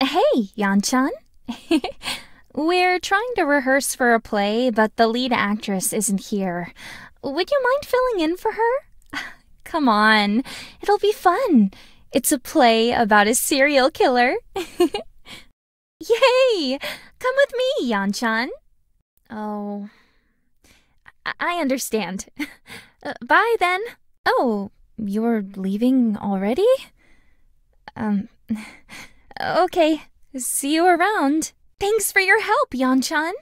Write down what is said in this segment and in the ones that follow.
Hey, Yanchan. We're trying to rehearse for a play, but the lead actress isn't here. Would you mind filling in for her? Come on, it'll be fun. It's a play about a serial killer. Yay! Come with me, Yanchan. Oh, I understand. Bye, then. Oh, you're leaving already? Okay. See you around. Thanks for your help, Yanchan.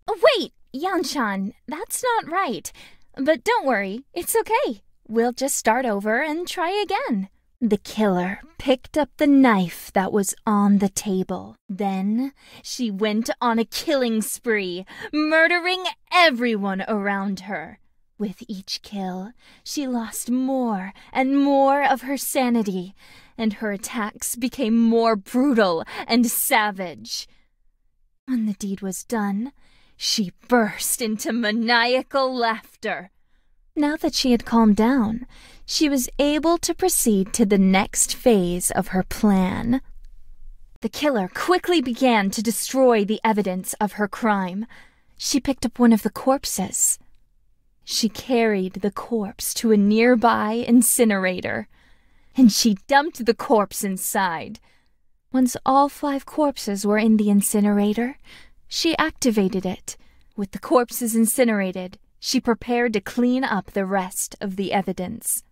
Wait, Yanchan, that's not right. But don't worry, it's okay. We'll just start over and try again. The killer picked up the knife that was on the table. Then she went on a killing spree, murdering everyone around her. With each kill, she lost more and more of her sanity, and her attacks became more brutal and savage. When the deed was done, she burst into maniacal laughter. Now that she had calmed down, she was able to proceed to the next phase of her plan. The killer quickly began to destroy the evidence of her crime. She picked up one of the corpses. She carried the corpse to a nearby incinerator, and she dumped the corpse inside. Once all 5 corpses were in the incinerator, she activated it. With the corpses incinerated, she prepared to clean up the rest of the evidence.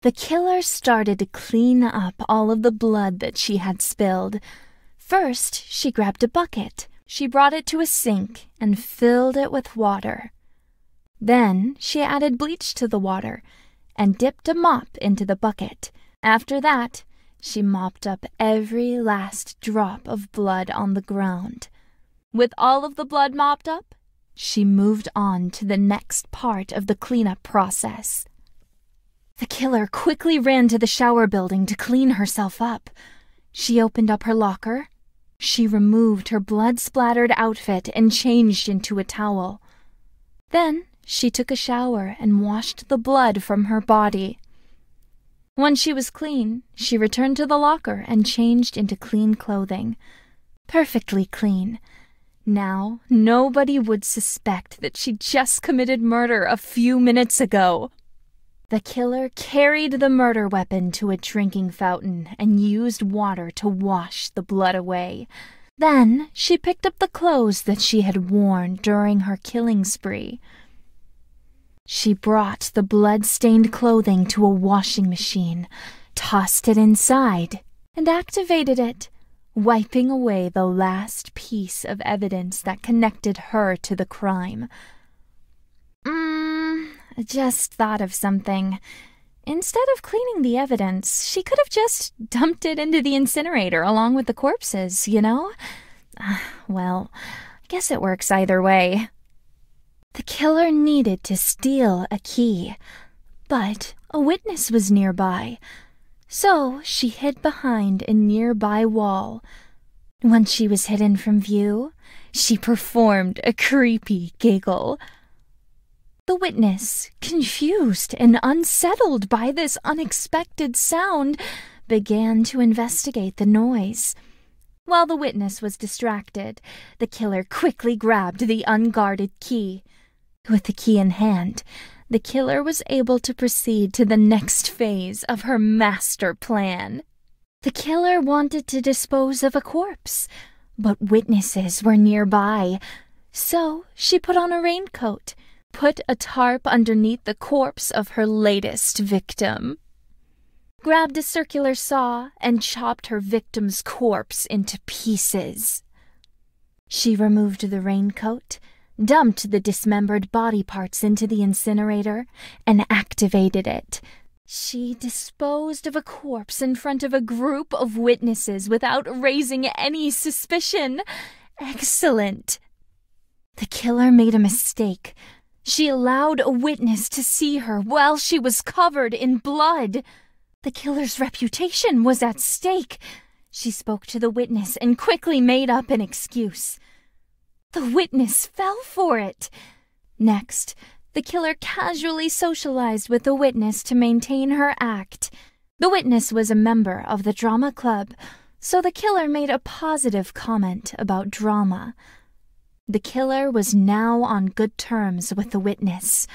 The killer started to clean up all of the blood that she had spilled. First, she grabbed a bucket. She brought it to a sink and filled it with water. Then she added bleach to the water and dipped a mop into the bucket. After that, she mopped up every last drop of blood on the ground. With all of the blood mopped up, she moved on to the next part of the cleanup process. The killer quickly ran to the shower building to clean herself up. She opened up her locker. She removed her blood-splattered outfit and changed into a towel. Then she took a shower and washed the blood from her body. When she was clean, she returned to the locker and changed into clean clothing. Perfectly clean. Now, nobody would suspect that she just committed murder a few minutes ago. The killer carried the murder weapon to a drinking fountain and used water to wash the blood away. Then she picked up the clothes that she had worn during her killing spree. She brought the blood-stained clothing to a washing machine, tossed it inside, and activated it, wiping away the last piece of evidence that connected her to the crime. I just thought of something. Instead of cleaning the evidence, she could have just dumped it into the incinerator along with the corpses, you know? Well, I guess it works either way. The killer needed to steal a key, but a witness was nearby, so she hid behind a nearby wall. Once she was hidden from view, she performed a creepy giggle. The witness, confused and unsettled by this unexpected sound, began to investigate the noise. While the witness was distracted, the killer quickly grabbed the unguarded key. With the key in hand, the killer was able to proceed to the next phase of her master plan. The killer wanted to dispose of a corpse, but witnesses were nearby, so she put on a raincoat, put a tarp underneath the corpse of her latest victim, grabbed a circular saw, and chopped her victim's corpse into pieces. She removed the raincoat, dumped the dismembered body parts into the incinerator, and activated it. She disposed of a corpse in front of a group of witnesses without raising any suspicion. Excellent. The killer made a mistake. She allowed a witness to see her while she was covered in blood. The killer's reputation was at stake. She spoke to the witness and quickly made up an excuse. The witness fell for it. Next, the killer casually socialized with the witness to maintain her act. The witness was a member of the drama club, So the killer made a positive comment about drama. The killer was now on good terms with the witness.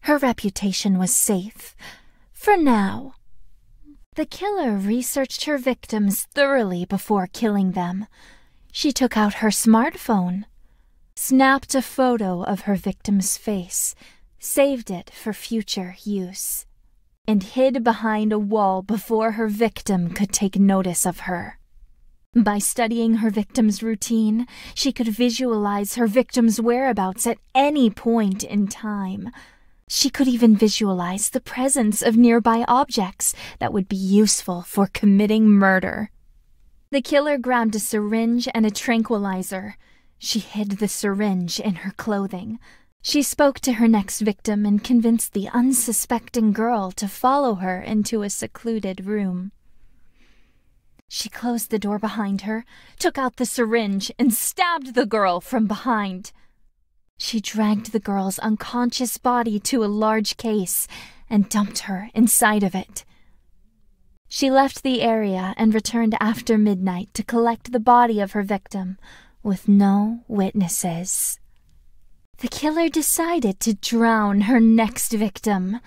Her reputation was safe. For now. The killer researched her victims thoroughly before killing them. She took out her smartphone, snapped a photo of her victim's face, saved it for future use, and hid behind a wall before her victim could take notice of her. By studying her victim's routine, she could visualize her victim's whereabouts at any point in time. She could even visualize the presence of nearby objects that would be useful for committing murder. The killer grabbed a syringe and a tranquilizer. She hid the syringe in her clothing. She spoke to her next victim and convinced the unsuspecting girl to follow her into a secluded room. She closed the door behind her, took out the syringe, and stabbed the girl from behind. She dragged the girl's unconscious body to a large case and dumped her inside of it. She left the area and returned after midnight to collect the body of her victim, with no witnesses. The killer decided to drown her next victim.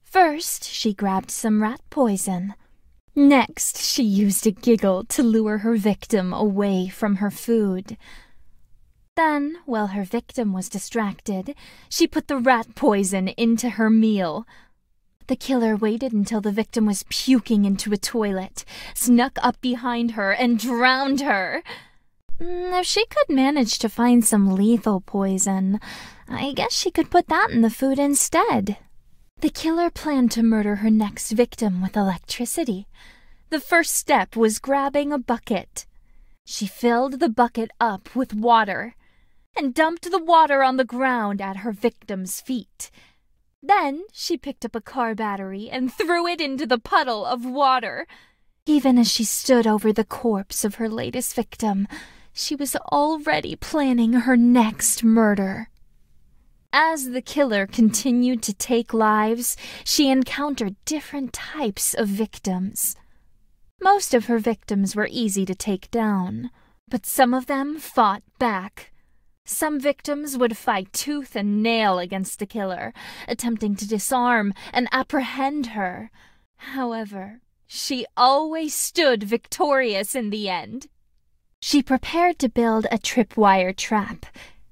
First, she grabbed some rat poison. Next, she used a giggle to lure her victim away from her food. Then, while her victim was distracted, she put the rat poison into her meal. The killer waited until the victim was puking into a toilet, snuck up behind her, and drowned her. If she could manage to find some lethal poison, I guess she could put that in the food instead. The killer planned to murder her next victim with electricity. The first step was grabbing a bucket. She filled the bucket up with water and dumped the water on the ground at her victim's feet. Then she picked up a car battery and threw it into the puddle of water. Even as she stood over the corpse of her latest victim, she was already planning her next murder. As the killer continued to take lives, she encountered different types of victims. Most of her victims were easy to take down, but some of them fought back. Some victims would fight tooth and nail against the killer, attempting to disarm and apprehend her. However, she always stood victorious in the end. She prepared to build a tripwire trap.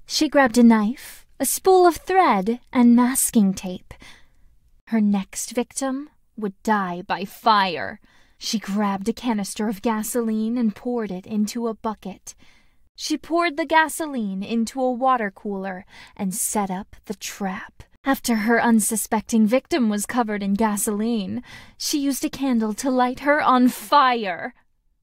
She grabbed a knife, a spool of thread, and masking tape. Her next victim would die by fire. She grabbed a canister of gasoline and poured it into a bucket. She poured the gasoline into a water cooler and set up the trap. After her unsuspecting victim was covered in gasoline, she used a candle to light her on fire.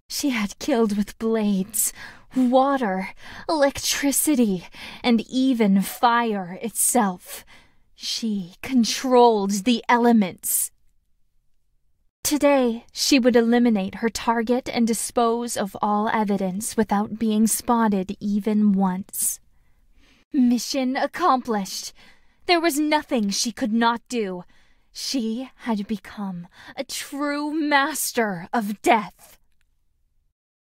She had killed with blades, water, electricity, and even fire itself. She controlled the elements. Today, she would eliminate her target and dispose of all evidence without being spotted even once. Mission accomplished. There was nothing she could not do. She had become a true master of death.